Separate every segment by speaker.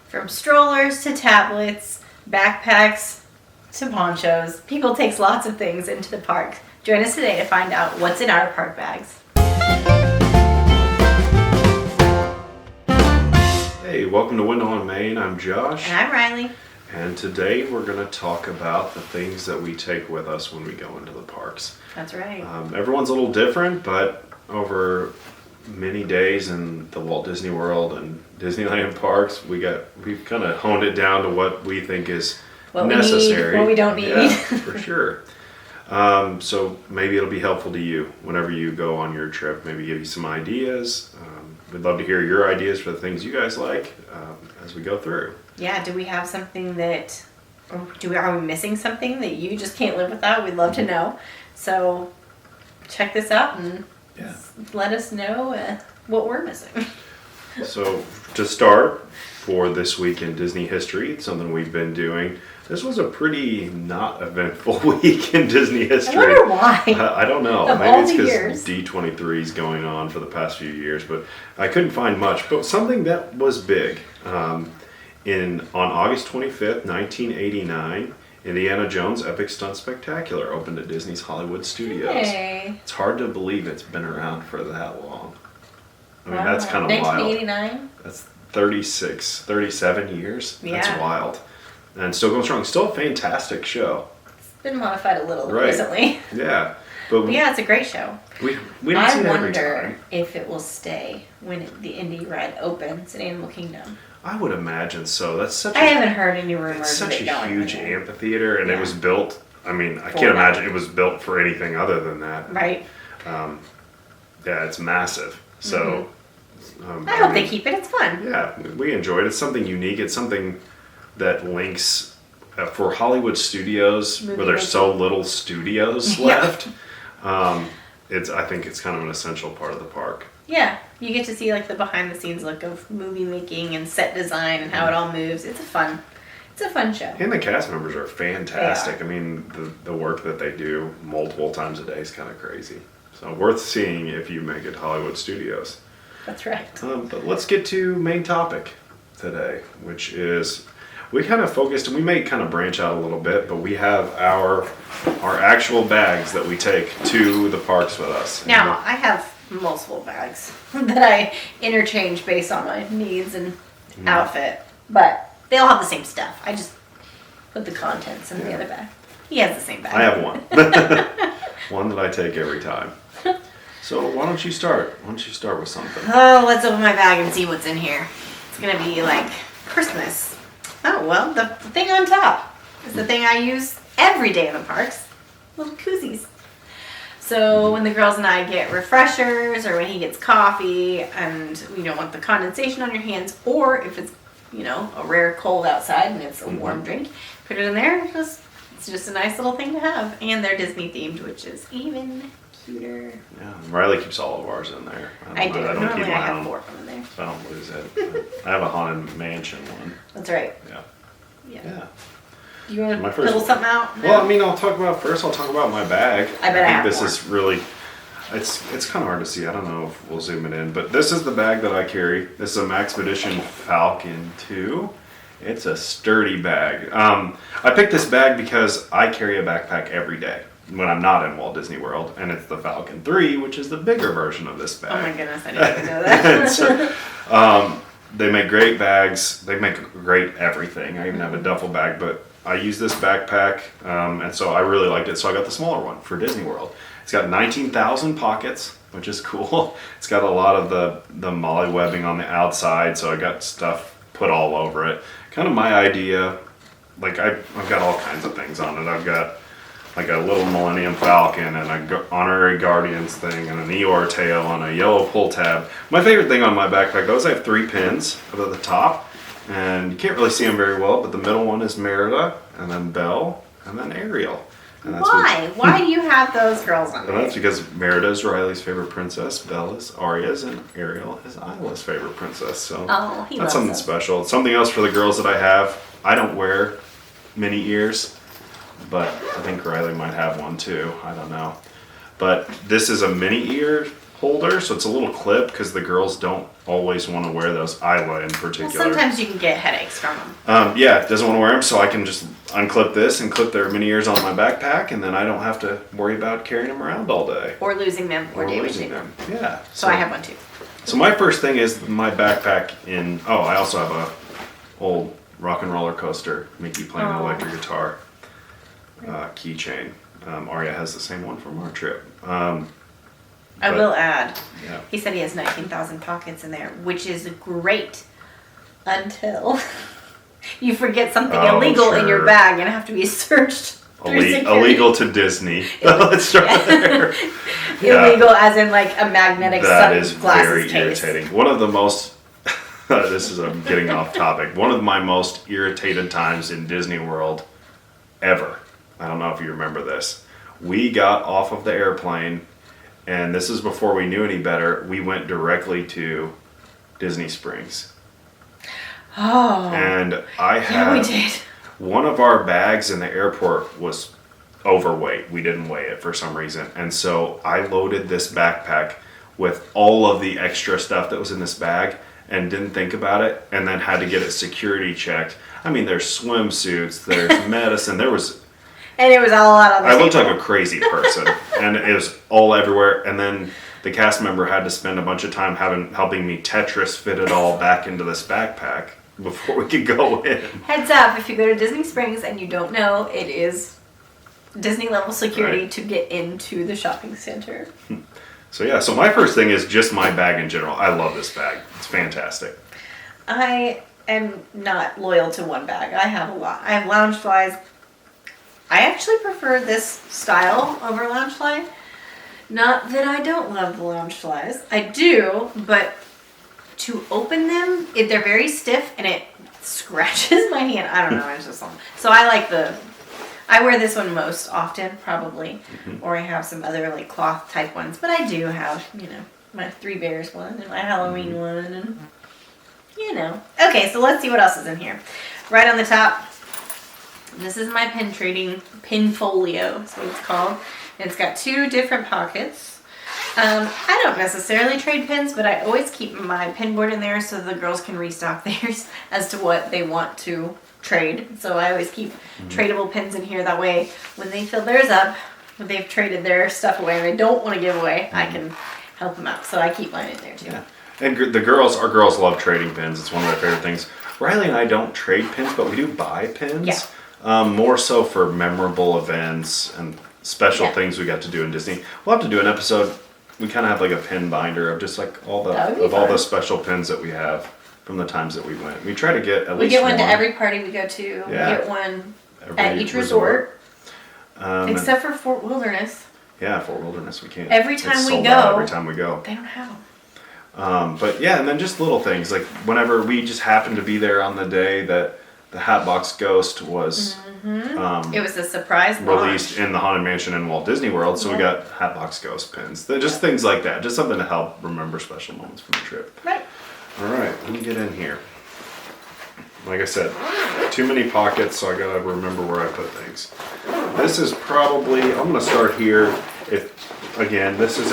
Speaker 1: From strollers to tablets, backpacks to ponchos, people takes lots of things into the park. Join us today to find out what's in our park bags.
Speaker 2: Hey, welcome to Wendell on Main. I'm Josh.
Speaker 1: And I'm Riley.
Speaker 2: And today we're going to talk about the things that we take with us when we go into the parks.
Speaker 1: That's right.
Speaker 2: Everyone's a little different, but over many days in the Walt Disney World and Disneyland parks, we've kind of honed it down to what we think is necessary.
Speaker 1: What we don't need.
Speaker 2: Yeah, for sure. So maybe it'll be helpful to you whenever you go on your trip. Maybe give you some ideas. We'd love to hear your ideas for the things you guys like as we go through.
Speaker 1: Yeah, do we have something that, are we missing something that you just can't live without? We'd love to know. So check this out and let us know what we're missing.
Speaker 2: So to start, for this week in Disney history, it's something we've been doing. This was a pretty not eventful week in Disney history.
Speaker 1: I wonder why.
Speaker 2: I don't know.
Speaker 1: Of
Speaker 2: Maybe
Speaker 1: all
Speaker 2: it's
Speaker 1: the
Speaker 2: because
Speaker 1: years.
Speaker 2: D23 is going on for the past few years, but I couldn't find much. But something that was big. On August 25th, 1989, Indiana Jones Epic Stunt Spectacular opened at Disney's Hollywood Studios.
Speaker 1: Hey.
Speaker 2: It's hard to believe it's been around for that long. I mean,
Speaker 1: Wow.
Speaker 2: that's kind of wild.
Speaker 1: 1989?
Speaker 2: That's 37 years. That's
Speaker 1: Yeah.
Speaker 2: wild. And still going strong. Still a fantastic show.
Speaker 1: It's been modified a little
Speaker 2: Right.
Speaker 1: recently.
Speaker 2: Yeah. But
Speaker 1: Yeah, it's a great show.
Speaker 2: we don't see
Speaker 1: I
Speaker 2: it every
Speaker 1: wonder
Speaker 2: time.
Speaker 1: if it will stay when the Indy ride opens in Animal Kingdom.
Speaker 2: I would imagine so. That's such
Speaker 1: I
Speaker 2: a,
Speaker 1: haven't heard any rumors
Speaker 2: it's
Speaker 1: of
Speaker 2: such
Speaker 1: it
Speaker 2: a
Speaker 1: going
Speaker 2: huge
Speaker 1: anywhere.
Speaker 2: amphitheater, and it
Speaker 1: Yeah.
Speaker 2: was built. I mean, I
Speaker 1: For
Speaker 2: can't
Speaker 1: that.
Speaker 2: imagine it was built for anything other than that.
Speaker 1: Right.
Speaker 2: Yeah, it's massive. So
Speaker 1: I hope they
Speaker 2: mean,
Speaker 1: keep it. It's fun.
Speaker 2: Yeah, we enjoyed it. It's something unique. It's something that links for Hollywood studios
Speaker 1: Movie
Speaker 2: where there's
Speaker 1: making.
Speaker 2: so little studios
Speaker 1: Yeah.
Speaker 2: left. I think it's kind of an essential part of the park.
Speaker 1: Yeah. You get to see like the behind the scenes look of movie making and set design and how it all moves. It's a fun show.
Speaker 2: And the cast members are fantastic.
Speaker 1: They
Speaker 2: I mean, the work that they do multiple times a day is kind of crazy. So worth seeing if you make it to Hollywood Studios.
Speaker 1: That's right.
Speaker 2: But let's get to main topic today, which is we kind of focused, and we may kind of branch out a little bit, but we have our actual bags that we take to the parks with us.
Speaker 1: Now, I have multiple bags that I interchange based on my needs and outfit, but they all have the same stuff. I just put the contents in the other bag. He has the same bag.
Speaker 2: I have one. One that I take every time. So why don't you start? Why don't you start with something?
Speaker 1: Oh, let's open my bag and see what's in here. It's gonna be like Christmas. Oh, well, the thing on top is the thing I use every day in the parks. Little koozies. So when the girls and I get refreshers or when he gets coffee and you don't want the condensation on your hands, or if it's, a rare cold outside and it's a warm drink, put it in there. It's just a nice little thing to have. And they're Disney themed, which is even cuter.
Speaker 2: Yeah, Riley keeps all of ours in there.
Speaker 1: I do.
Speaker 2: don't
Speaker 1: Normally
Speaker 2: keep
Speaker 1: I
Speaker 2: my
Speaker 1: have
Speaker 2: own,
Speaker 1: 4 of them in there.
Speaker 2: so I don't lose it. I have a Haunted Mansion one.
Speaker 1: That's right.
Speaker 2: Yeah.
Speaker 1: Yeah.
Speaker 2: Yeah.
Speaker 1: You want
Speaker 2: My
Speaker 1: to
Speaker 2: first
Speaker 1: fiddle
Speaker 2: one.
Speaker 1: something out?
Speaker 2: Well, I mean, I'll talk about my bag.
Speaker 1: I bet I
Speaker 2: think
Speaker 1: have
Speaker 2: this
Speaker 1: more.
Speaker 2: is really, it's kind of hard to see. I don't know if we'll zoom it in, but this is the bag that I carry. This is a Maxpedition Falcon 2. It's a sturdy bag. I picked this bag because I carry a backpack every day when I'm not in Walt Disney World, and it's the Falcon 3, which is the bigger version of this bag.
Speaker 1: Oh my goodness, I didn't even know that.
Speaker 2: So, they make great bags. They make great everything. I even have a duffel bag, but I use this backpack, and so I really liked it. So I got the smaller one for Disney World. It's got 19,000 pockets, which is cool. It's got a lot of the molly webbing on the outside, so I got stuff put all over it. Kind of my idea. Like I've got all kinds of things on it. I've got like a little Millennium Falcon and a Honorary Guardians thing and an Eeyore tail and a yellow pull tab. My favorite thing on my backpack, those I have 3 pins up at the top, and you can't really see them very well, but the middle one is Merida, and then Belle, and then Ariel. And
Speaker 1: Why? Why do you have those girls on
Speaker 2: And
Speaker 1: there?
Speaker 2: that's because Merida is Riley's favorite princess, Belle is Arya's, and Ariel is Isla's favorite princess. So
Speaker 1: Oh, he
Speaker 2: that's
Speaker 1: loves
Speaker 2: something
Speaker 1: them.
Speaker 2: special. Something else for the girls that I have. I don't wear mini ears, but I think Riley might have one too. I don't know. But this is a mini ear holder, so it's a little clip because the girls don't always want to wear those, Isla in
Speaker 1: Well,
Speaker 2: particular.
Speaker 1: sometimes you can get headaches from them.
Speaker 2: Yeah, doesn't want to wear them, so I can just unclip this and clip their mini ears on my backpack, and then I don't have to worry about carrying them around all day.
Speaker 1: Or losing them or
Speaker 2: losing
Speaker 1: damaging them.
Speaker 2: Yeah.
Speaker 1: So I have one too.
Speaker 2: So my first thing is my backpack in. Oh, I also have a old rock and roller coaster, Mickey playing the electric guitar keychain. Arya has the same one from our trip.
Speaker 1: I will add,
Speaker 2: Yeah.
Speaker 1: he said he has 19,000 pockets in there, which is great until you forget something
Speaker 2: Oh,
Speaker 1: illegal in your
Speaker 2: sure.
Speaker 1: bag and have to be searched. through security.
Speaker 2: Illegal to Disney. Let's start there.
Speaker 1: Illegal as in like a magnetic
Speaker 2: That is
Speaker 1: sunglasses
Speaker 2: very
Speaker 1: case.
Speaker 2: irritating. One of the most. This is I'm getting off topic. One of my most irritated times in Disney World ever. I don't know if you remember this. We got off of the airplane, and this is before we knew any better. We went directly to Disney Springs.
Speaker 1: Oh.
Speaker 2: And I
Speaker 1: Yeah, we
Speaker 2: had
Speaker 1: did.
Speaker 2: one of our bags in the airport was overweight. We didn't weigh it for some reason. And so I loaded this backpack with all of the extra stuff that was in this bag and didn't think about it, and then had to get it security checked. I mean, there's swimsuits, there's medicine, there was.
Speaker 1: And it was all out on the
Speaker 2: I looked
Speaker 1: table.
Speaker 2: like a crazy person, and it was all everywhere. And then the cast member had to spend a bunch of time helping me Tetris fit it all back into this backpack before we could go in.
Speaker 1: Heads up, if you go to Disney Springs and you don't know, it is Disney level security
Speaker 2: Right.
Speaker 1: to get into the shopping center.
Speaker 2: So yeah, so my first thing is just my bag in general. I love this bag. It's fantastic.
Speaker 1: I am not loyal to one bag. I have a lot. I have Loungeflies. I actually prefer this style over Loungefly. Not that I don't love the Loungeflies. I do, but to open them, they're very stiff and it scratches my hand. I don't know. It's just something. So I like I wear this one most often, probably. Or I have some other like cloth type ones. But I do have, my Three Bears one and my Halloween one and Okay, so let's see what else is in here. Right on the top, this is my pin folio, is what it's called. And it's got 2 different pockets. I don't necessarily trade pins, but I always keep my pin board in there so the girls can restock theirs as to what they want to trade. So I always keep tradable pins in here. That way, when they fill theirs up, when they've traded their stuff away and they don't want to give away, I can help them out. So I keep mine in there too.
Speaker 2: Yeah. And our girls love trading pins. It's one of their favorite things. Riley and I don't trade pins, but we do buy pins.
Speaker 1: Yeah.
Speaker 2: More so for memorable events and special
Speaker 1: Yeah.
Speaker 2: things we got to do in Disney. We'll have to do an episode. We kind of have like a pin binder of just like all
Speaker 1: That would be
Speaker 2: all
Speaker 1: fun.
Speaker 2: the special pins that we have from the times that we went. We try to get at
Speaker 1: We
Speaker 2: least
Speaker 1: get one to every party we go to.
Speaker 2: Yeah.
Speaker 1: We get one
Speaker 2: every
Speaker 1: at each resort. Except for Fort Wilderness.
Speaker 2: Yeah, Fort Wilderness we can't.
Speaker 1: Every
Speaker 2: It's
Speaker 1: time we
Speaker 2: sold
Speaker 1: go-
Speaker 2: out every time we go.
Speaker 1: They don't have them.
Speaker 2: But yeah, and then just little things like whenever we just happened to be there on the day that the Hatbox Ghost was
Speaker 1: It was a surprise
Speaker 2: released
Speaker 1: launch.
Speaker 2: in the Haunted Mansion in Walt Disney World, so we
Speaker 1: Yeah.
Speaker 2: got Hatbox Ghost pins. They're just things like that, just something to help remember special moments from the trip.
Speaker 1: Right.
Speaker 2: All right, let me get in here. Like I said, too many pockets, so I gotta remember where I put things. This is probably, I'm gonna start here. Again, this is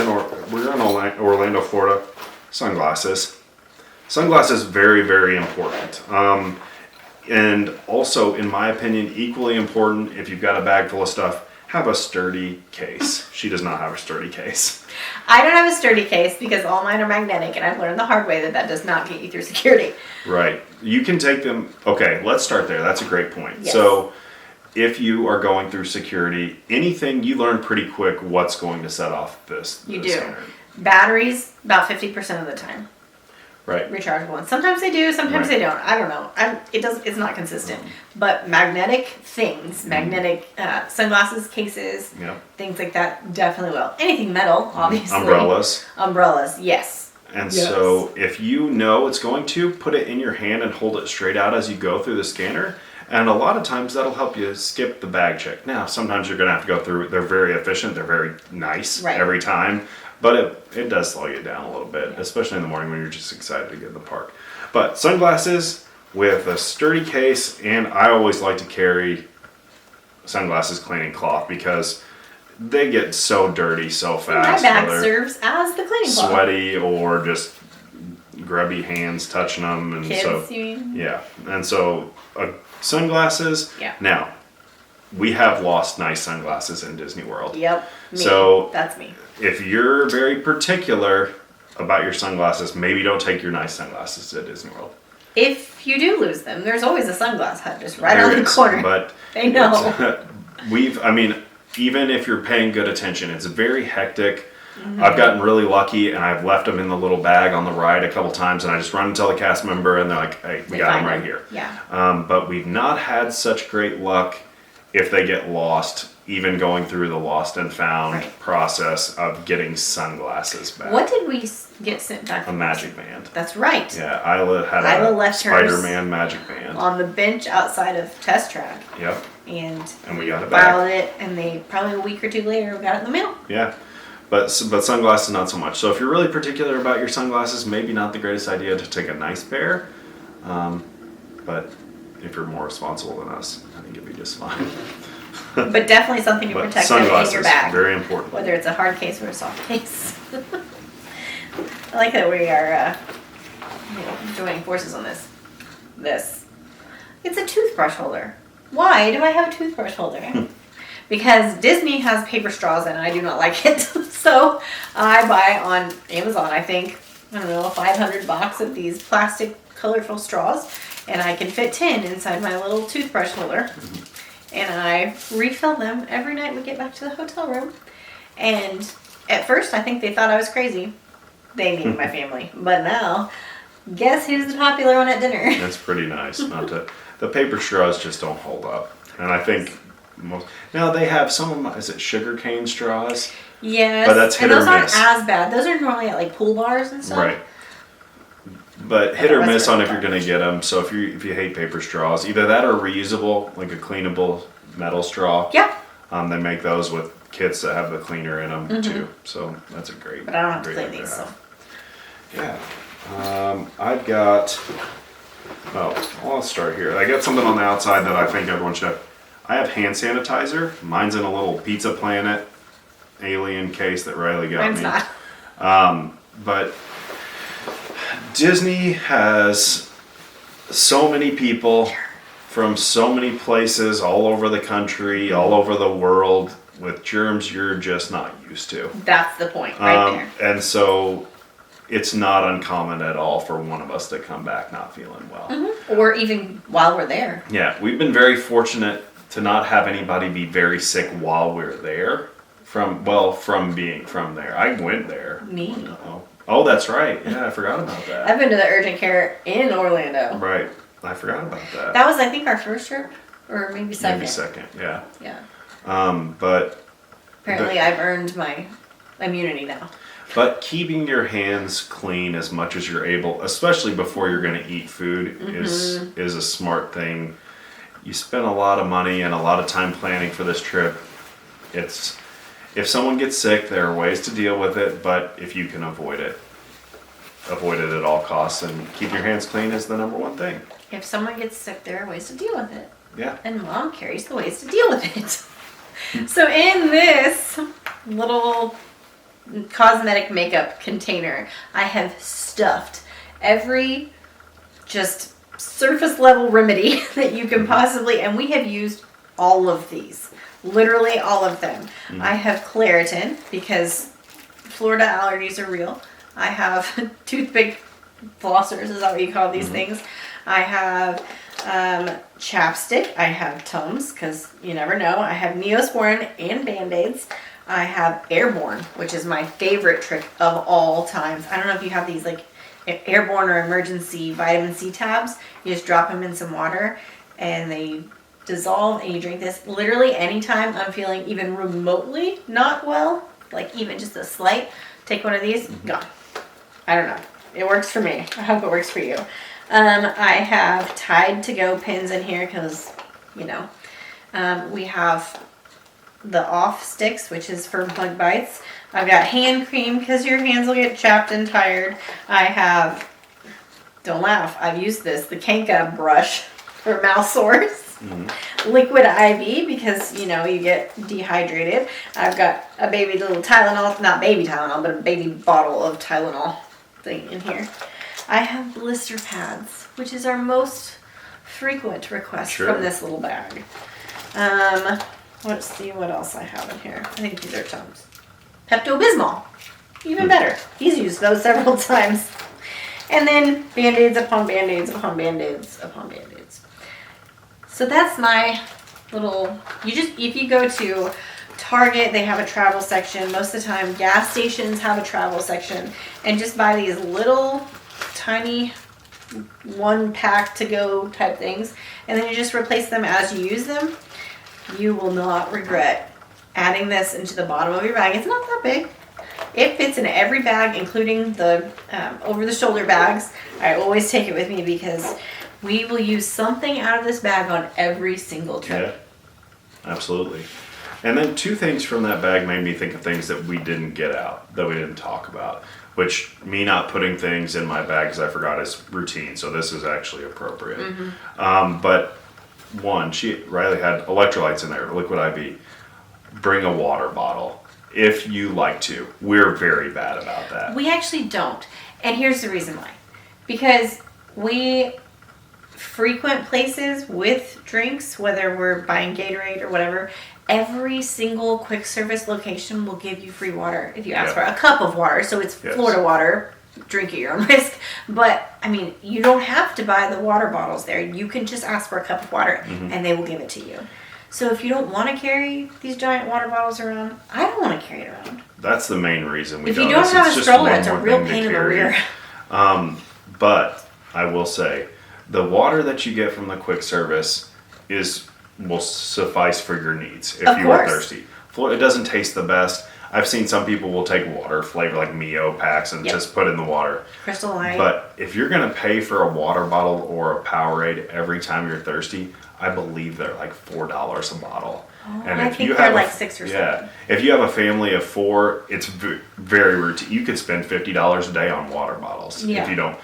Speaker 2: we're in Orlando, Florida. Sunglasses. Sunglasses, very, very important. And also, in my opinion, equally important, if you've got a bag full of stuff, have a sturdy case. She does not have a sturdy case.
Speaker 1: I don't have a sturdy case because all mine are magnetic, and I've learned the hard way that does not get you through security.
Speaker 2: Right. You can take them. Okay, let's start there. That's a great point.
Speaker 1: Yes.
Speaker 2: So, if you are going through security, anything you learn pretty quick what's going to set off this.
Speaker 1: You
Speaker 2: this
Speaker 1: do.
Speaker 2: scanner.
Speaker 1: Batteries, about 50% of the time.
Speaker 2: Right.
Speaker 1: Rechargeable ones. Sometimes they do, sometimes
Speaker 2: Right.
Speaker 1: they don't. I don't know. It's not consistent. But magnetic things, magnetic sunglasses, cases,
Speaker 2: Yep.
Speaker 1: things like that, definitely will. Anything metal, obviously.
Speaker 2: Umbrellas.
Speaker 1: Umbrellas, yes.
Speaker 2: And
Speaker 1: Yes.
Speaker 2: so if you know it's going to, put it in your hand and hold it straight out as you go through the scanner. And a lot of times that'll help you skip the bag check. Now, sometimes you're going to have to go through. They're very efficient. They're very nice
Speaker 1: Right.
Speaker 2: every time. But it does slow you down a little bit, especially in the morning when you're just excited to get in the park. But sunglasses with a sturdy case, and I always like to carry sunglasses cleaning cloth because they get so dirty so
Speaker 1: My
Speaker 2: fast.
Speaker 1: bag
Speaker 2: whether
Speaker 1: serves as the cleaning cloth.
Speaker 2: sweaty or just grubby hands touching them, and
Speaker 1: Kids,
Speaker 2: so
Speaker 1: you mean?
Speaker 2: yeah, and so sunglasses.
Speaker 1: Yeah.
Speaker 2: Now, we have lost nice sunglasses in Disney World.
Speaker 1: Yep. Me.
Speaker 2: So-
Speaker 1: That's me.
Speaker 2: If you're very particular about your sunglasses, maybe don't take your nice sunglasses to Disney World.
Speaker 1: If you do lose them, there's always a sunglass hut just right
Speaker 2: There
Speaker 1: on the
Speaker 2: is,
Speaker 1: corner.
Speaker 2: but
Speaker 1: I know.
Speaker 2: even if you're paying good attention, it's very hectic.
Speaker 1: Mm-hmm.
Speaker 2: I've gotten really lucky, and I've left them in the little bag on the ride a couple times, and I just run and tell the cast member, and they're like, "Hey, we
Speaker 1: They
Speaker 2: got them
Speaker 1: find
Speaker 2: right
Speaker 1: them.
Speaker 2: here."
Speaker 1: Yeah.
Speaker 2: But we've not had such great luck if they get lost, even going through the lost and found
Speaker 1: Right.
Speaker 2: process of getting sunglasses back.
Speaker 1: What did we get sent back?
Speaker 2: A magic band.
Speaker 1: That's right.
Speaker 2: Yeah, Isla had
Speaker 1: Isla
Speaker 2: a
Speaker 1: left hers
Speaker 2: Spider-Man magic band.
Speaker 1: On the bench outside of Test Track.
Speaker 2: Yep.
Speaker 1: And
Speaker 2: We got it back.
Speaker 1: filed it, and they probably a week or two later got it in the mail.
Speaker 2: Yeah. But sunglasses not so much. So if you're really particular about your sunglasses, maybe not the greatest idea to take a nice pair. But if you're more responsible than us, I think it'd be just fine.
Speaker 1: But definitely something to
Speaker 2: But
Speaker 1: protect them in
Speaker 2: sunglasses,
Speaker 1: your bag.
Speaker 2: very important.
Speaker 1: Whether it's a hard case or a soft case. I like that we are joining forces on this. It's a toothbrush holder. Why do I have a toothbrush holder? Because Disney has paper straws and I do not like it. So I buy on Amazon, I think, I don't know, a 500 box of these plastic colorful straws. And I can fit 10 inside my little toothbrush holder. And I refill them every night we get back to the hotel room. And at first, I think they thought I was crazy. They mean my family. But now, guess who's the popular one at dinner?
Speaker 2: That's pretty nice. Not to, the paper straws just don't hold up. And I think most, now they have some of them, is it sugar cane straws?
Speaker 1: Yes.
Speaker 2: But that's hit
Speaker 1: and
Speaker 2: or
Speaker 1: those aren't
Speaker 2: miss.
Speaker 1: as bad. Those are normally at like pool bars and stuff.
Speaker 2: Right. But hit
Speaker 1: the
Speaker 2: or
Speaker 1: rest
Speaker 2: miss
Speaker 1: are
Speaker 2: on if you're
Speaker 1: garbage.
Speaker 2: gonna get them. So if you hate paper straws, either that or reusable, like a cleanable metal straw.
Speaker 1: Yeah.
Speaker 2: They make those with kits that have the cleaner in them too. So that's a great.
Speaker 1: Mm-hmm. But I don't have to
Speaker 2: great
Speaker 1: clean
Speaker 2: one
Speaker 1: these, so.
Speaker 2: have. Yeah. I've got. Oh, well, let's start here. I got something on the outside that I think everyone should have. I have hand sanitizer. Mine's in a little Pizza Planet alien case that Riley got
Speaker 1: Mine's
Speaker 2: me.
Speaker 1: not.
Speaker 2: But Disney has so many people from so many places all over the country, all over the world with germs you're just not used to.
Speaker 1: That's the point right there.
Speaker 2: And so it's not uncommon at all for one of us to come back not feeling well.
Speaker 1: Or even while we're there.
Speaker 2: Yeah, we've been very fortunate to not have anybody be very sick while we're there. From being from there. I went there.
Speaker 1: Me.
Speaker 2: Oh, that's right. Yeah, I forgot about that.
Speaker 1: I've been to the urgent care in Orlando.
Speaker 2: Right. I forgot about that.
Speaker 1: That was, I think, our first trip. Or maybe second.
Speaker 2: Maybe second, yeah.
Speaker 1: Yeah.
Speaker 2: But
Speaker 1: Apparently, I've earned my immunity now.
Speaker 2: keeping your hands clean as much as you're able, especially before you're going to eat food, is a smart thing. You spend a lot of money and a lot of time planning for this trip. If someone gets sick, there are ways to deal with it, but if you can avoid it at all costs, and keep your hands clean is the number one thing.
Speaker 1: If someone gets sick, there are ways to deal with it.
Speaker 2: Yeah.
Speaker 1: And Mom carries the ways to deal with it. So in this little cosmetic makeup container, I have stuffed every just surface level remedy that you can possibly, and we have used all of these. Literally all of them. I have Claritin because Florida allergies are real. I have toothpick flossers, is that what you call these things? I have chapstick. I have Tums because you never know. I have Neosporin and Band-Aids. I have Airborne, which is my favorite trick of all times. I don't know if you have these like Airborne or emergency vitamin C tabs. You just drop them in some water and they dissolve and you drink this literally anytime I'm feeling even remotely not well, like even just a slight, take one of these, gone. I don't know. It works for me. I hope it works for you. I have Tide to Go pins in here because, you know, we have the off sticks, which is for bug bites. I've got hand cream because your hands will get chapped and tired. I have, don't laugh, I've used this, the Kanka brush for mouth sores. Liquid IV because, you know, you get dehydrated. I've got a baby little Tylenol, not baby Tylenol, but a baby bottle of Tylenol thing in here. I have blister pads, which is our most frequent request from this little bag. Let's see what else I have in here. I think these are Tums. Pepto-Bismol. Even better. He's used those several times. And then Band-Aids upon Band-Aids upon Band-Aids upon Band-Aids. So that's my little, if you go to Target, they have a travel section. Most of the time, gas stations have a travel section. And just buy these little tiny one pack to go type things. And then you just replace them as you use them. You will not regret adding this into the bottom of your bag. It's not that big. It fits in every bag, including the over-the-shoulder bags. I always take it with me because we will use something out of this bag on every single trip.
Speaker 2: Yeah, absolutely. And then two things from that bag made me think of things that we didn't get out, that we didn't talk about, which me not putting things in my bag because I forgot is routine, so this is actually appropriate. But one, Riley had electrolytes in there, liquid IV. Bring a water bottle if you like to. We're very bad about that.
Speaker 1: We actually don't. And here's the reason why. Because we frequent places with drinks, whether we're buying Gatorade or whatever, every single quick service location will give you free water if you ask for a cup of water. So it's Florida water. Drink at your own risk. But, I mean, you don't have to buy the water bottles there. You can just ask for a cup of water and they will give it to you. So if you don't want to carry these giant water bottles around, I don't want to carry it around.
Speaker 2: That's the main reason we
Speaker 1: don't.
Speaker 2: don't.
Speaker 1: If you don't have a stroller, it's a real pain in the rear.
Speaker 2: But I will say, the water that you get from the quick service will suffice for your needs if you are thirsty. It doesn't taste the best. I've seen some people will take water flavor like Mio packs and just put in the water.
Speaker 1: Crystal Light.
Speaker 2: But if you're going to pay for a water bottle or a Powerade every time you're thirsty, I believe they're like $4 a bottle.
Speaker 1: Oh, and I think they're like 6 or 7.
Speaker 2: Yeah. If you have a family of 4, it's very routine. You could spend $50 a day on water bottles if you don't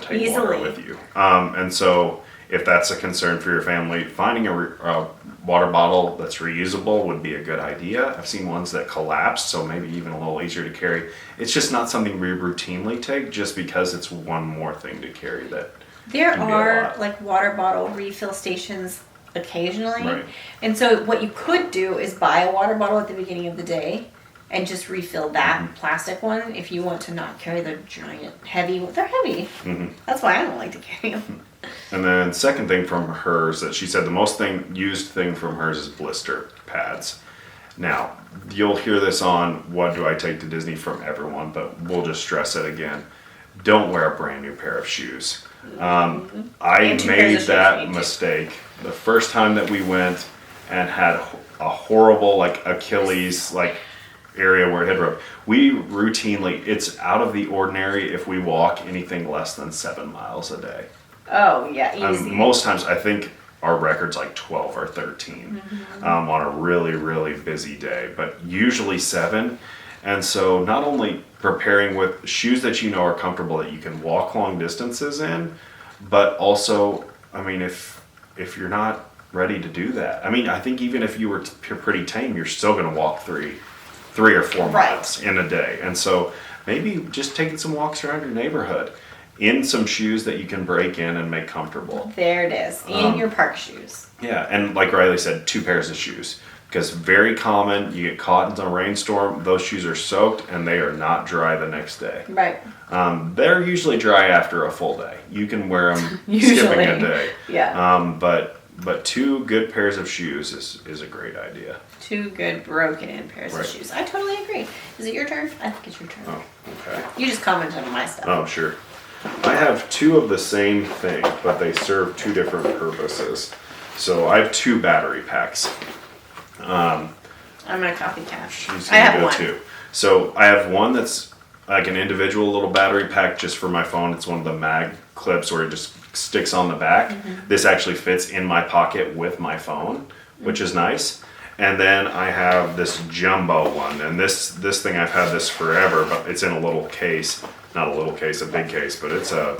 Speaker 2: take water with you. And so if that's a concern for your family, finding a water bottle that's reusable would be a good idea. I've seen ones that collapse, so maybe even a little easier to carry. It's just not something we routinely take just because it's one more thing to carry that.
Speaker 1: There are like water bottle refill stations occasionally.
Speaker 2: Right.
Speaker 1: And so what you could do is buy a water bottle at the beginning of the day and just refill that plastic one if you want to not carry the giant heavy. They're heavy. That's why I don't like to carry them.
Speaker 2: And then second thing from hers that she said the most used thing from hers is blister pads. Now, you'll hear this on What Do I Take to Disney from everyone, but we'll just stress it again. Don't wear a brand new pair of shoes. I made that mistake the first time that we went and had a horrible like Achilles like area where it had rubbed. We routinely, it's out of the ordinary if we walk anything less than 7 miles a day.
Speaker 1: Oh yeah, easy.
Speaker 2: Most times I think our record's like 12 or 13 on a really, really busy day, but usually 7. And so not only preparing with shoes that you know are comfortable that you can walk long distances in, but also, I mean, if you're not ready to do that, I mean, I think even if you were pretty tame, you're still going to walk 3 or 4 miles in a day. And so maybe just taking some walks around your neighborhood in some shoes that you can break in and make comfortable.
Speaker 1: There it is, in your park shoes.
Speaker 2: Yeah, and like Riley said, 2 pairs of shoes. Because very common, you get caught in a rainstorm, those shoes are soaked and they are not dry the next day.
Speaker 1: Right.
Speaker 2: They're usually dry after a full day. You can wear them skipping a day.
Speaker 1: Yeah.
Speaker 2: But 2 good pairs of shoes is a great idea.
Speaker 1: 2 good broken in pairs of shoes. I totally agree. Is it your turn? I think it's your turn.
Speaker 2: Oh, okay.
Speaker 1: You just commented on my stuff.
Speaker 2: Oh, sure. I have 2 of the same thing, but they serve 2 different purposes. So I have 2 battery packs.
Speaker 1: I'm gonna copycat.
Speaker 2: She's
Speaker 1: I have
Speaker 2: go
Speaker 1: one.
Speaker 2: too. So I have one that's like an individual little battery pack just for my phone. It's one of the mag clips where it just sticks on the back. This actually fits in my pocket with my phone, which is nice. And then I have this jumbo one, and this thing I've had this forever, but it's in a little case. Not a little case, a big case, but it's a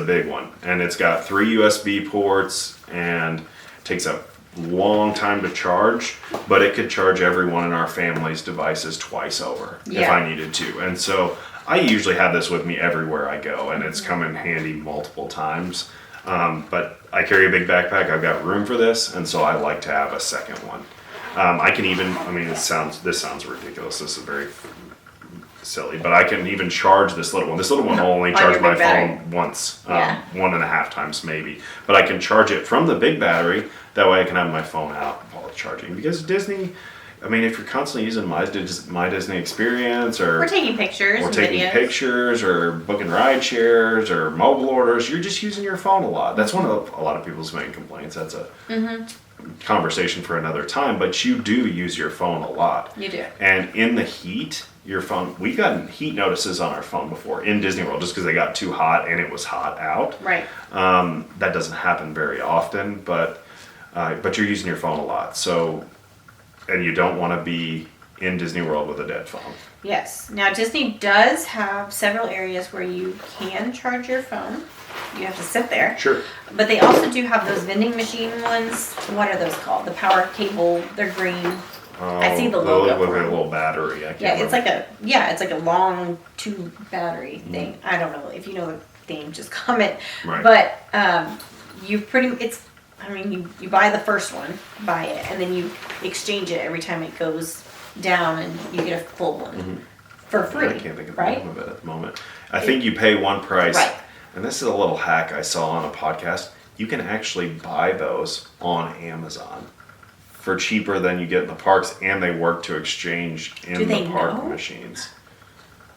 Speaker 2: big one, and it's got 3 USB ports, and Takes a long time to charge, but it could charge everyone in our family's devices twice over if
Speaker 1: Yeah.
Speaker 2: I needed to. And so I usually have this with me everywhere I go, and it's come in handy multiple times. But I carry a big backpack. I've got room for this, and so I like to have a second one. I can even, I mean, this sounds ridiculous. This is very silly, but I can even charge this little one. This little one will only
Speaker 1: On
Speaker 2: charge
Speaker 1: your
Speaker 2: my
Speaker 1: big battery.
Speaker 2: phone once,
Speaker 1: Yeah.
Speaker 2: 1.5 times maybe. But I can charge it from the big battery. That way I can have my phone out while it's charging. Because Disney, I mean, if you're constantly using my Disney Experience
Speaker 1: We're taking pictures
Speaker 2: or
Speaker 1: and
Speaker 2: taking
Speaker 1: videos.
Speaker 2: pictures or booking ride shares or mobile orders, you're just using your phone a lot. That's one of a lot of people's main complaints. That's a conversation for another time, but you do use your phone a lot.
Speaker 1: You do.
Speaker 2: And in the heat, your phone, we've gotten heat notices on our phone before in Disney World just because they got too hot and it was hot out.
Speaker 1: Right.
Speaker 2: That doesn't happen very often, but you're using your phone a lot. So, and you don't want to be in Disney World with a dead phone.
Speaker 1: Yes. Now, Disney does have several areas where you can charge your phone. You have to sit there.
Speaker 2: Sure.
Speaker 1: But they also do have those vending machine ones. What are those called? The power cable. They're green. I see the logo
Speaker 2: With
Speaker 1: for
Speaker 2: a
Speaker 1: them.
Speaker 2: little battery. I can't
Speaker 1: Yeah, it's
Speaker 2: remember.
Speaker 1: it's like a long tube battery thing. I don't know if you know the theme. Just comment.
Speaker 2: Right.
Speaker 1: But you buy the first one, buy it, and then you exchange it every time it goes down, and you get a full one for free.
Speaker 2: I can't think of the
Speaker 1: right?
Speaker 2: name of it at the moment. I think you pay one price.
Speaker 1: Right.
Speaker 2: And this is a little hack I saw on a podcast. You can actually buy those on Amazon for cheaper than you get in the parks, and they work to exchange in
Speaker 1: Do they
Speaker 2: the park
Speaker 1: know?
Speaker 2: machines.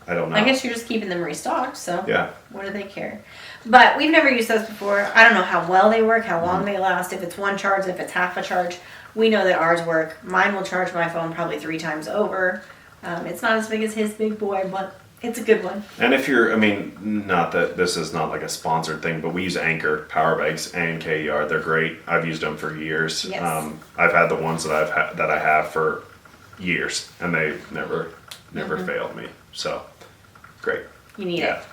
Speaker 2: I don't know.
Speaker 1: I guess you're just keeping them restocked, so
Speaker 2: Yeah.
Speaker 1: what do they care? But we've never used those before. I don't know how well they work, how
Speaker 2: Mm-hmm.
Speaker 1: long they last, if it's one charge, if it's half a charge. We know that ours work. Mine will charge my phone probably 3 times over. It's not as big as his big boy, but it's a good one.
Speaker 2: And if you're, I mean, not that this is not like a sponsored thing, but we use Anchor power banks and KER. They're great. I've used them for years.
Speaker 1: Yes.
Speaker 2: I've had the ones that I have for years, and they've never failed me. So great.
Speaker 1: You need
Speaker 2: Yeah.
Speaker 1: it.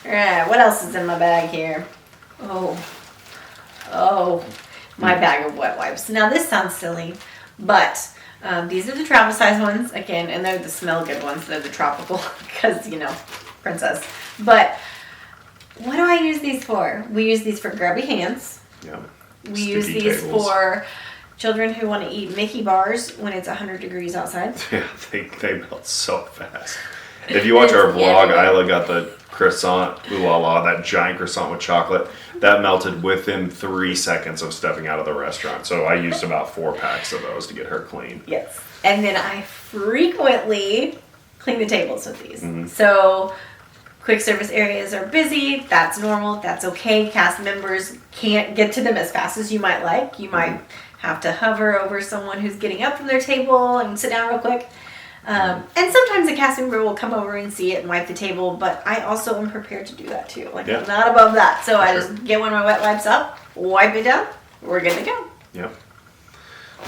Speaker 1: Alright, what else is in my bag here? My bag of wet wipes. Now this sounds silly, but these are the travel size ones again, and they're the smell good ones. They're the tropical because princess. But what do I use these for? We use these for grubby hands.
Speaker 2: Yeah.
Speaker 1: We use
Speaker 2: Sticky
Speaker 1: these
Speaker 2: tables.
Speaker 1: for children who want to eat Mickey bars when it's 100 degrees outside.
Speaker 2: Yeah, they melt so fast. If you watch our
Speaker 1: It's
Speaker 2: vlog,
Speaker 1: everywhere.
Speaker 2: Isla got the croissant, ooh la la, that giant croissant with chocolate. That melted within 3 seconds of stepping out of the restaurant. So I used about 4 packs of those to get her clean.
Speaker 1: Yes. And then I frequently clean the tables with these.
Speaker 2: Mm-hmm.
Speaker 1: So quick service areas are busy. That's normal. That's okay. Cast members can't get to them as fast as you might like. You might have to hover over someone who's getting up from their table and sit down real quick. And sometimes a cast member will come over and see it and wipe the table, but I also am prepared to do that too. Like,
Speaker 2: Yeah.
Speaker 1: I'm not above that. So I
Speaker 2: Sure.
Speaker 1: just get one of my wet wipes up, wipe it down, we're good to go.
Speaker 2: Yep.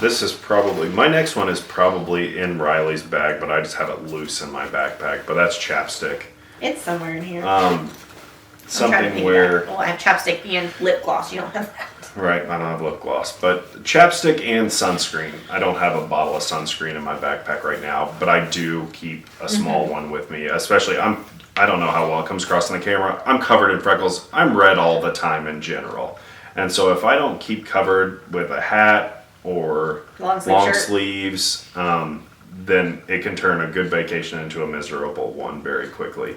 Speaker 2: This is probably, my next one is probably in Riley's bag, but I just have it loose in my backpack. But that's chapstick.
Speaker 1: It's somewhere in here. I'm trying to
Speaker 2: Something
Speaker 1: think
Speaker 2: where,
Speaker 1: about it. Well, I have chapstick and lip gloss. You don't have that.
Speaker 2: right, I don't have lip gloss, but chapstick and sunscreen. I don't have a bottle of sunscreen in my backpack right now, but I do keep a small one with me, especially I don't know how well it comes across on the camera. I'm covered in freckles. I'm red all the time in general. And so if I don't keep covered with a hat or
Speaker 1: Long sleeve shirt.
Speaker 2: sleeves, then it can turn a good vacation into a miserable one very quickly.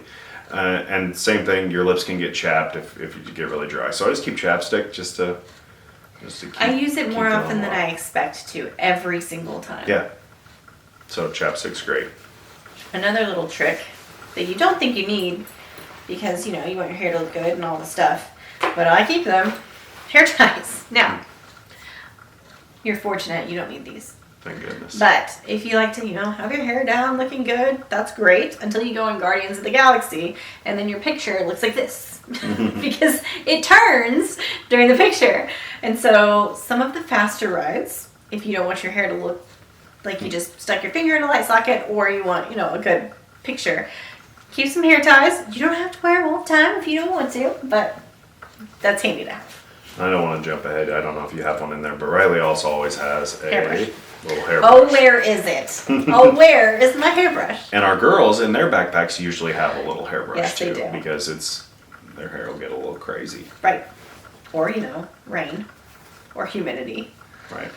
Speaker 2: And same thing, your lips can get chapped if you get really dry. So I just keep chapstick just to keep,
Speaker 1: I use it more
Speaker 2: keep
Speaker 1: often than
Speaker 2: alive.
Speaker 1: I expect to, every single time.
Speaker 2: Yeah. So chapstick's great.
Speaker 1: Another little trick that you don't think you need because, you want your hair to look good and all the stuff, but I keep them. Hair ties. Now, you're fortunate you don't need these.
Speaker 2: Thank goodness.
Speaker 1: But if you like to, have your hair down looking good, that's great until you go in Guardians of the Galaxy and then your picture looks like this because it turns during the picture. And so some of the faster rides, if you don't want your hair to look like you just stuck your finger in a light socket or you want, a good picture, keep some hair ties. You don't have to wear them all the time if you don't want to, but that's handy to have.
Speaker 2: I don't want to jump ahead. I don't know if you have one in there, but Riley also always has a
Speaker 1: Hairbrush.
Speaker 2: little hairbrush.
Speaker 1: Oh, where is it? Oh, where is my hairbrush?
Speaker 2: And our girls in their backpacks usually have a little hairbrush
Speaker 1: Yes, they
Speaker 2: too,
Speaker 1: do.
Speaker 2: because their hair will get a little crazy.
Speaker 1: Right. Or, rain. Or humidity.
Speaker 2: Right.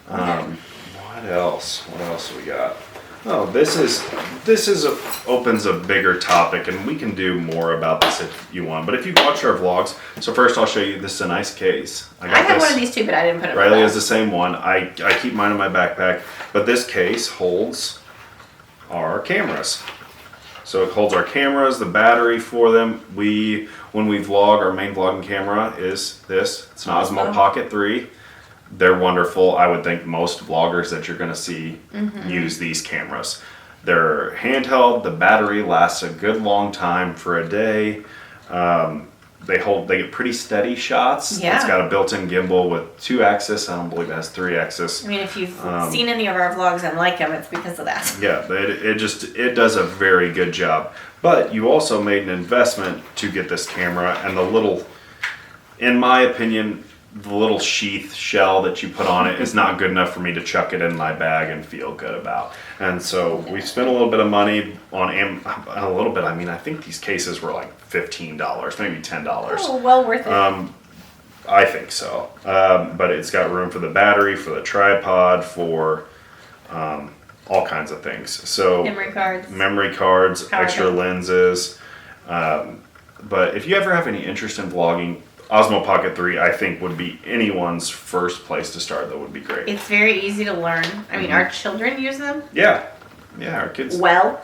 Speaker 2: What else? What else we got? Oh, opens a bigger topic, and we can do more about this if you want. But if you've watched our vlogs, so first I'll show you. This is a nice case.
Speaker 1: I have one of these too, but I didn't put it.
Speaker 2: Riley has the same one. I keep mine in my backpack, but this case holds our cameras. So it holds our cameras, the battery for them. When we vlog, our main vlogging camera is this. It's an Osmo Pocket 3. They're wonderful. I would think most vloggers that you're going to see use these cameras. They're handheld. The battery lasts a good long time for a day. They get pretty steady shots.
Speaker 1: Yeah.
Speaker 2: It's got a built-in gimbal with 2-axis. I don't believe it has 3-axis.
Speaker 1: I mean, if you've seen any of our vlogs and like them, it's because of that.
Speaker 2: Yeah, it does a very good job. But you also made an investment to get this camera, and in my opinion, the little sheath shell that you put on it is not good enough for me to chuck it in my bag and feel good about. And so we spent a little bit of money on a little bit. I mean, I think these cases were like $15, maybe $10.
Speaker 1: Oh, well worth it.
Speaker 2: I think so. But it's got room for the battery, for the tripod, for all kinds of things. So memory cards,
Speaker 1: Power
Speaker 2: extra
Speaker 1: bank.
Speaker 2: lenses. But if you ever have any interest in vlogging, Osmo Pocket 3, I think, would be anyone's first place to start. That would be great.
Speaker 1: It's very easy to learn. I mean, our children use them.
Speaker 2: Yeah, our kids.
Speaker 1: Well.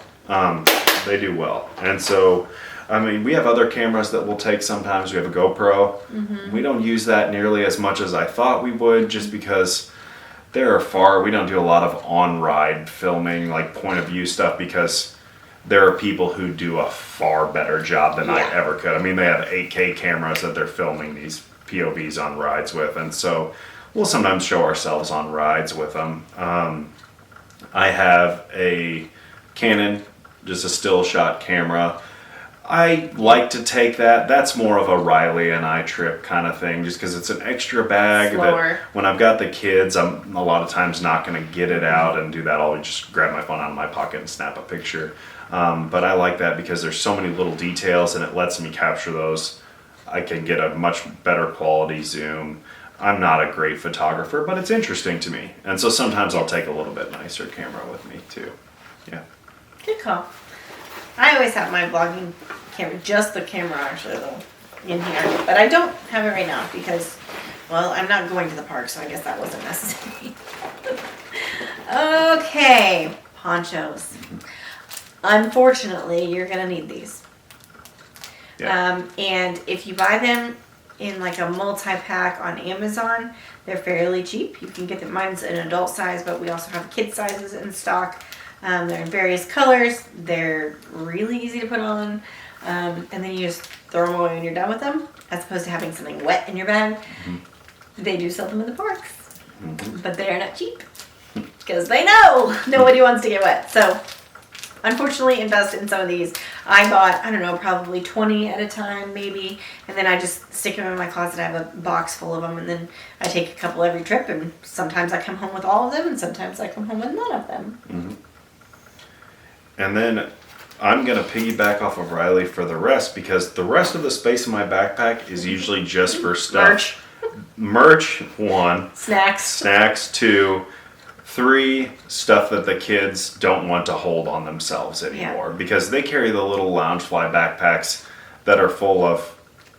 Speaker 2: They do well. And so, I mean, we have other cameras that we'll take sometimes. We have a GoPro. We don't use that nearly as much as I thought we would, just because we don't do a lot of on-ride filming, like point of view stuff, because there are people who do a far better job than I ever could. I mean, they have 8K cameras that they're filming these POVs on rides with, and so we'll sometimes show ourselves on rides with them. I have a Canon, just a still shot camera. I like to take that. That's more of a Riley and I trip kind of thing, just because it's an extra bag.
Speaker 1: Slower.
Speaker 2: That when I've got the kids, I'm a lot of times not going to get it out and do that. I'll just grab my phone out of my pocket and snap a picture. But I like that because there's so many little details and it lets me capture those. I can get a much better quality zoom. I'm not a great photographer, but it's interesting to me. And so sometimes I'll take a little bit nicer camera with me too. Yeah.
Speaker 1: Good call. I always have my vlogging camera, just the camera actually, though, in here. But I don't have it right now because, well, I'm not going to the park, so I guess that wasn't necessary. Okay, ponchos. Unfortunately, you're going to need these.
Speaker 2: Yeah.
Speaker 1: And if you buy them in like a multi-pack on Amazon, they're fairly cheap. You can get them. Mine's an adult size, but we also have kid sizes in stock. They're in various colors. They're really easy to put on. And then you just throw them away when you're done with them, as opposed to having something wet in your bag. They do sell them in the parks, but they are not cheap because they know nobody wants to get wet. So unfortunately, invest in some of these. I bought, I don't know, probably 20 at a time maybe, and then I just stick them in my closet. I have a box full of them, and then I take a couple every trip, and sometimes I come home with all of them, and sometimes I come home with none of them.
Speaker 2: And then I'm going to piggyback off of Riley for the rest, because the rest of the space in my backpack is usually just for stuff. Merch, 1. Snacks, 2. 3, stuff that the kids don't want to hold on themselves anymore, because they carry the little Loungefly backpacks that are full of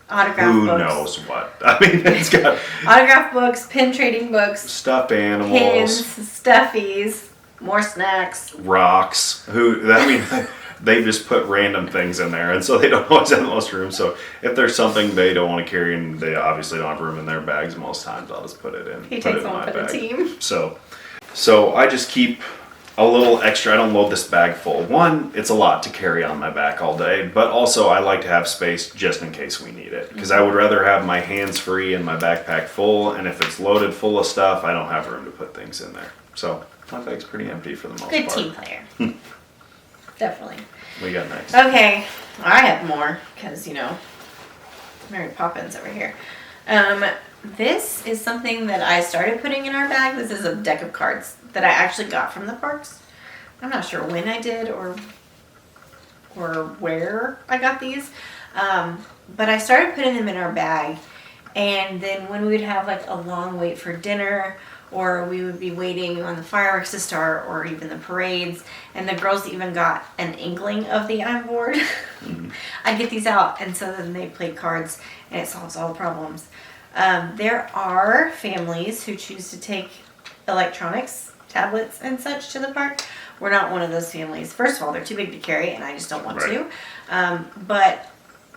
Speaker 1: autograph
Speaker 2: who
Speaker 1: books.
Speaker 2: knows what. I mean, it's got
Speaker 1: autograph books, pin trading books,
Speaker 2: stuffed animals,
Speaker 1: pins, stuffies, more snacks,
Speaker 2: rocks. They just put random things in there, and so they don't always have the most room. So if there's something they don't want to carry, and they obviously don't have room in their bags most times, I'll just put it in.
Speaker 1: He takes one for the team.
Speaker 2: So I just keep a little extra. I don't load this bag full. 1, it's a lot to carry on my back all day, but also I like to have space just in case we need it, because I would rather have my hands free and my backpack full, and if it's loaded full of stuff, I don't have room to put things in there. So my bag's pretty empty for the most part.
Speaker 1: Good team player. Definitely.
Speaker 2: We got next.
Speaker 1: Okay, I have more because, Mary Poppins over here. This is something that I started putting in our bag. This is a deck of cards that I actually got from the parks. I'm not sure when I did or where I got these. But I started putting them in our bag. And then when we would have like a long wait for dinner, or we would be waiting on the fireworks to start, or even the parades, and the girls even got an inkling of the I'm bored, I'd get these out, and so then they play cards, and it solves all the problems. There are families who choose to take electronics, tablets, and such to the park. We're not one of those families. First of all, they're too big to carry, and I just don't want to. But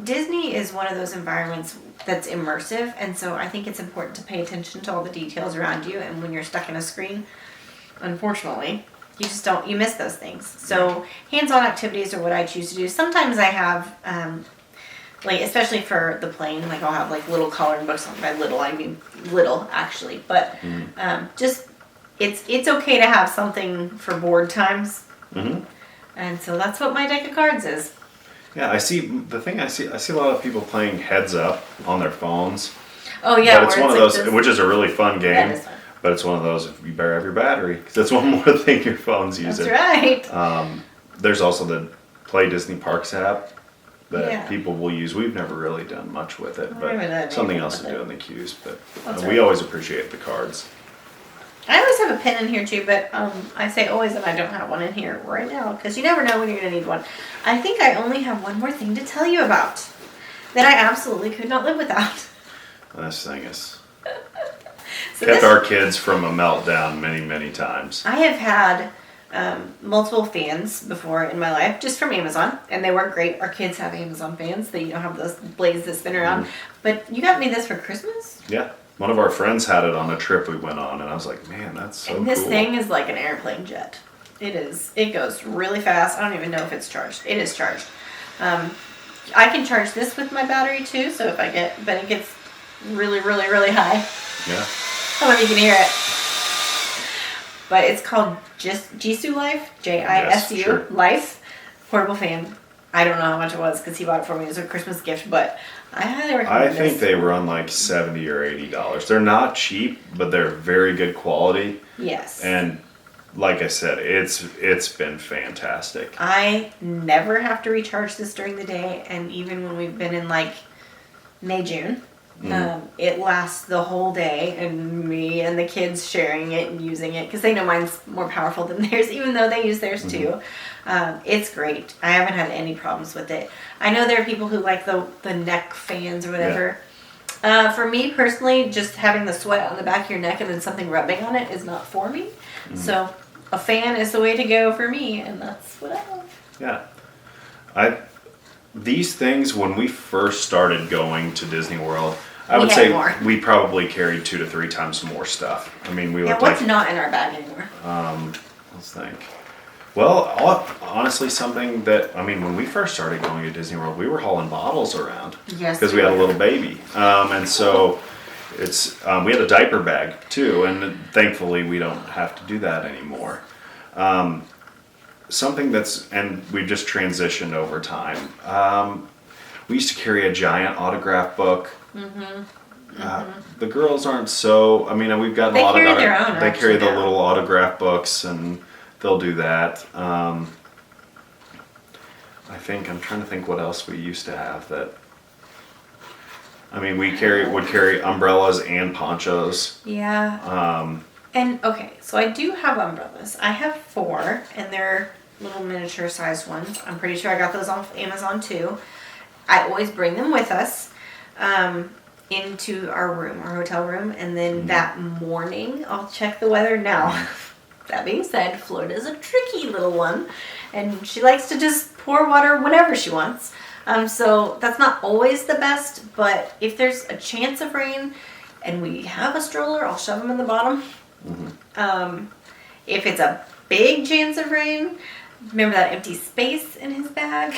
Speaker 1: Disney is one of those environments that's immersive, and so I think it's important to pay attention to all the details around you. And when you're stuck in a screen, unfortunately, you miss those things. So hands-on activities are what I choose to do. Sometimes I have, like, especially for the plane, like I'll have like little coloring books. By little, I mean little actually, but just it's okay to have something for board times. And so that's what my deck of cards is.
Speaker 2: Yeah, I see a lot of people playing Heads Up on their phones.
Speaker 1: Oh yeah,
Speaker 2: but it's one of those, which is a really fun game.
Speaker 1: That is fun.
Speaker 2: But it's one of those, if you better have your battery, because that's one more thing your phone's using.
Speaker 1: That's right.
Speaker 2: There's also the Play Disney Parks app that people will use. We've never really done much with it, but something else to do in the queues. But we always appreciate the cards.
Speaker 1: I always have a pen in here too, but I say always and I don't have one in here right now because you never know when you're going to need one. I think I only have one more thing to tell you about that I absolutely could not live without.
Speaker 2: This thing is kept our kids from a meltdown many, many times.
Speaker 1: I have had multiple fans before in my life, just from Amazon, and they work great. Our kids have Amazon fans. They have those blades that spin around. But you got me this for Christmas?
Speaker 2: Yeah. One of our friends had it on a trip we went on, and I was like, man, that's so cool.
Speaker 1: And this thing is like an airplane jet. It is. It goes really fast. I don't even know if it's charged. It is charged. I can charge this with my battery too, so if but it gets really, really, really high.
Speaker 2: Yeah.
Speaker 1: I don't know if you can hear it. But it's called Jisoo Life, Jisu
Speaker 2: sure.
Speaker 1: Life, portable fan. I don't know how much it was because he bought it for me as a Christmas gift, but I highly recommend
Speaker 2: I think they run like $70 or $80. They're not cheap, but they're very good quality.
Speaker 1: Yes.
Speaker 2: And like I said, it's been fantastic.
Speaker 1: I never have to recharge this during the day, and even when we've been in like May, June, it lasts the whole day, and me and the kids sharing it and using it because they know mine's more powerful than theirs, even though they use theirs too. It's great. I haven't had any problems with it. I know there are people who like the neck fans or whatever. Yeah. For me personally, just having the sweat on the back of your neck and then something rubbing on it is not for me. So a fan is the way to go for me, and that's what I love.
Speaker 2: Yeah. These things, when we first started going to Disney World, I would say we probably carried 2 to 3 times more stuff. I mean, we would
Speaker 1: what's not in our bag anymore?
Speaker 2: Let's think. Well, honestly, something that, I mean, when we first started going to Disney World, we were hauling bottles around.
Speaker 1: Yes.
Speaker 2: Because we had a little baby. And so we had a diaper bag too, and thankfully we don't have to do that anymore. Something and we've just transitioned over time. We used to carry a giant autograph book. The girls aren't so. I mean, we've gotten a lot of.
Speaker 1: Their own,
Speaker 2: they carry the little autograph books, and they'll do that. I'm trying to think what else we used to have that. I mean, we would carry umbrellas and ponchos.
Speaker 1: Yeah. And okay, so I do have umbrellas. I have 4, and they're little miniature sized ones. I'm pretty sure I got those off Amazon too. I always bring them with us into our hotel room, and then that morning I'll check the weather. Now, that being said, Florida's a tricky little one, and she likes to just pour water whenever she wants. So that's not always the best, but if there's a chance of rain and we have a stroller, I'll shove them in the bottom. If it's a big chance of rain, remember that empty space in his bag?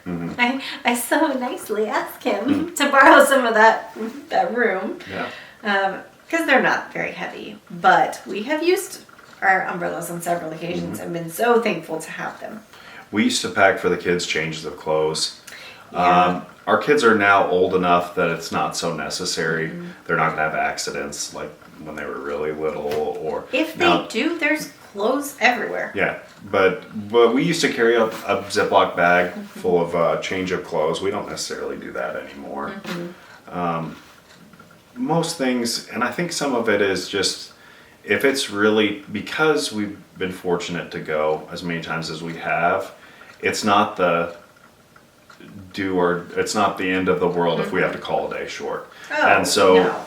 Speaker 1: I so nicely asked him to borrow some of that room.
Speaker 2: Yeah.
Speaker 1: Because they're not very heavy, but we have used our umbrellas on several occasions and been so thankful to have them.
Speaker 2: We used to pack for the kids changes of clothes.
Speaker 1: Yeah.
Speaker 2: our kids are now old enough that it's not so necessary. They're not gonna have accidents like when they were really little, or
Speaker 1: If
Speaker 2: now-
Speaker 1: they do, there's clothes everywhere.
Speaker 2: Yeah, but we used to carry a Ziploc bag full of change of clothes. We don't necessarily do that anymore. Most things, and I think some of it is just if it's really because we've been fortunate to go as many times as we have. It's not it's not the end of the world if we have to call a day short.
Speaker 1: Oh,
Speaker 2: and so
Speaker 1: no.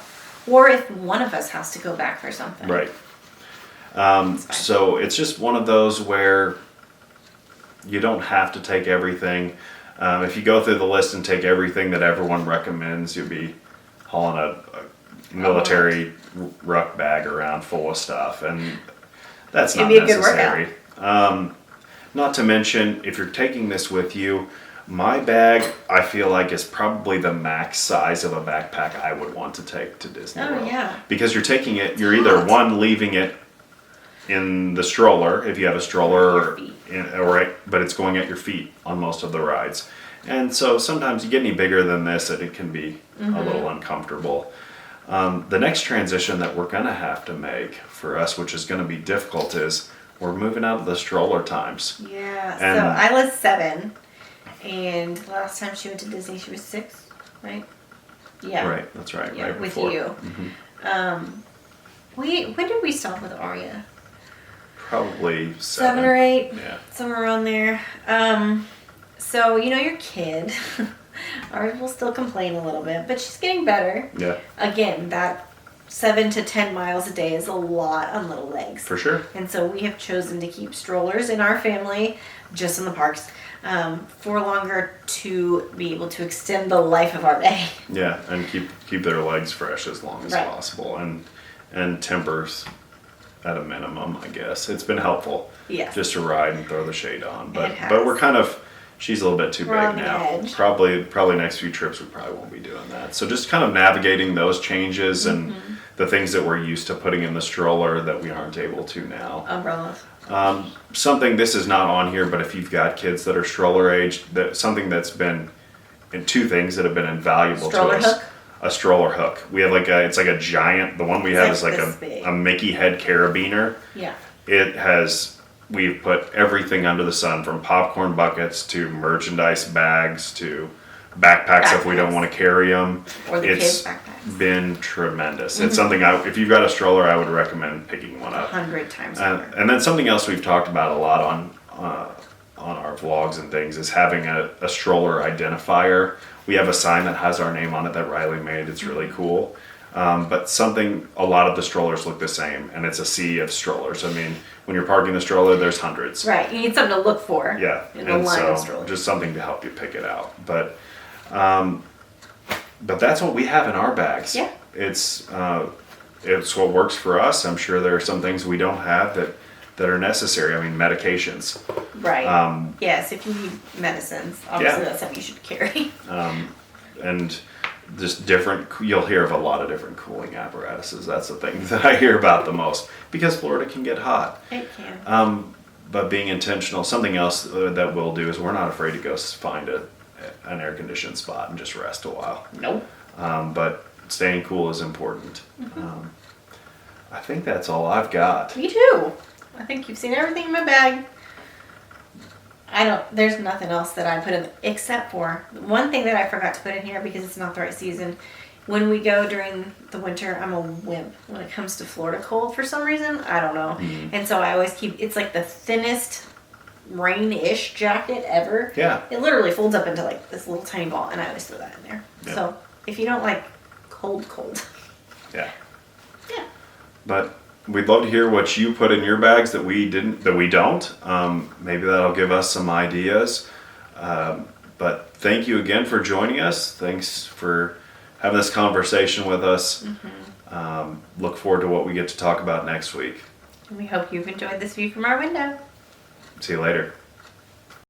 Speaker 1: Or if one of us has to go back for something.
Speaker 2: right.
Speaker 1: fine.
Speaker 2: So it's just one of those where you don't have to take everything. If you go through the list and take everything that everyone recommends, you'll be hauling a military ruck bag around full of stuff, and that's not
Speaker 1: It'd be a good
Speaker 2: necessary. Not to mention, if you're taking this with you, my bag, I feel like, is probably the max size of a backpack I would want to take to Disney
Speaker 1: Oh,
Speaker 2: World.
Speaker 1: yeah.
Speaker 2: Because you're taking it, you're either
Speaker 1: hot.
Speaker 2: one, leaving it in the stroller, if you have a stroller,
Speaker 1: Your feet.
Speaker 2: but it's going at your feet on most of the rides. And so sometimes you get any bigger than this, and it can be a little uncomfortable. The next transition that we're going to have to make for us, which is going to be difficult, is we're moving out of the stroller times.
Speaker 1: Yeah.
Speaker 2: And-
Speaker 1: So Isla's 7, and last time she went to Disney, she was 6, right? Yeah.
Speaker 2: Right, that's right.
Speaker 1: Yeah,
Speaker 2: right
Speaker 1: with
Speaker 2: before.
Speaker 1: you. When did we stop with Arya?
Speaker 2: Probably
Speaker 1: 7 or 8,
Speaker 2: Yeah.
Speaker 1: somewhere around there. So your kid, ours will still complain a little bit, but she's getting better.
Speaker 2: Yeah,
Speaker 1: Again, that 7 to 10 miles a day is a lot on little legs.
Speaker 2: for sure.
Speaker 1: And so we have chosen to keep strollers in our family, just in the parks, for longer to be able to extend the life of our day.
Speaker 2: Yeah, and keep their legs fresh as long as
Speaker 1: Right.
Speaker 2: possible, and tempers at a minimum, I guess. It's been helpful.
Speaker 1: Yes.
Speaker 2: Just to ride and throw the shade on,
Speaker 1: It has.
Speaker 2: but we're kind of. She's a little bit too
Speaker 1: We're
Speaker 2: big
Speaker 1: on the
Speaker 2: now.
Speaker 1: edge.
Speaker 2: Probably next few trips we probably won't be doing that. So just kind of navigating those changes and the things that we're used to putting in the stroller that we aren't able to now.
Speaker 1: Umbrellas.
Speaker 2: Something, this is not on here, but if you've got kids that are stroller aged, something that's been, and two things that have been invaluable
Speaker 1: Stroller
Speaker 2: to us.
Speaker 1: hook?
Speaker 2: A stroller hook. We have it's like a giant, the one we have
Speaker 1: like
Speaker 2: is like
Speaker 1: this big.
Speaker 2: a Mickey head carabiner.
Speaker 1: Yeah.
Speaker 2: We've put everything under the sun, from popcorn buckets to merchandise bags to backpacks if we don't
Speaker 1: Backpacks.
Speaker 2: want to carry them.
Speaker 1: Or the
Speaker 2: It's
Speaker 1: kids' backpacks.
Speaker 2: been tremendous. It's something if you've got a stroller, I would recommend picking one up.
Speaker 1: 100 times over.
Speaker 2: And then something else we've talked about a lot on our vlogs and things is having a stroller identifier. We have a sign that has our name on it that Riley made. It's really cool. But a lot of the strollers look the same, and it's a sea of strollers. I mean, when you're parking the stroller, there's hundreds.
Speaker 1: Right. You need something to look for.
Speaker 2: Yeah,
Speaker 1: In the
Speaker 2: and
Speaker 1: line
Speaker 2: so
Speaker 1: of strollers.
Speaker 2: just something to help you pick it out. But that's what we have in our bags.
Speaker 1: Yeah.
Speaker 2: It's what works for us. I'm sure there are some things we don't have that are necessary. I mean, medications.
Speaker 1: Right. Yes, if you need medicines, obviously
Speaker 2: Yeah.
Speaker 1: that's something you should carry.
Speaker 2: And just you'll hear of a lot of different cooling apparatuses. That's the thing that I hear about the most, because Florida can get hot.
Speaker 1: It can.
Speaker 2: But being intentional, something else that we'll do is we're not afraid to go find an air conditioned spot and just rest a while.
Speaker 1: Nope.
Speaker 2: But staying cool is important. I think that's all I've got.
Speaker 1: Me too. I think you've seen everything in my bag. There's nothing else that I put in, except for one thing that I forgot to put in here because it's not the right season. When we go during the winter, I'm a wimp when it comes to Florida cold for some reason. I don't know. And so I always it's like the thinnest rain-ish jacket ever.
Speaker 2: Yeah.
Speaker 1: It literally folds up into like this little tiny ball, and I always throw that in there.
Speaker 2: Yeah.
Speaker 1: So if you don't like cold,
Speaker 2: Yeah.
Speaker 1: yeah.
Speaker 2: But we'd love to hear what you put in your bags that we don't. Maybe that'll give us some ideas. But thank you again for joining us. Thanks for having this conversation with us. Look forward to what we get to talk about next week.
Speaker 1: And we hope you've enjoyed this view from our window.
Speaker 2: See you later.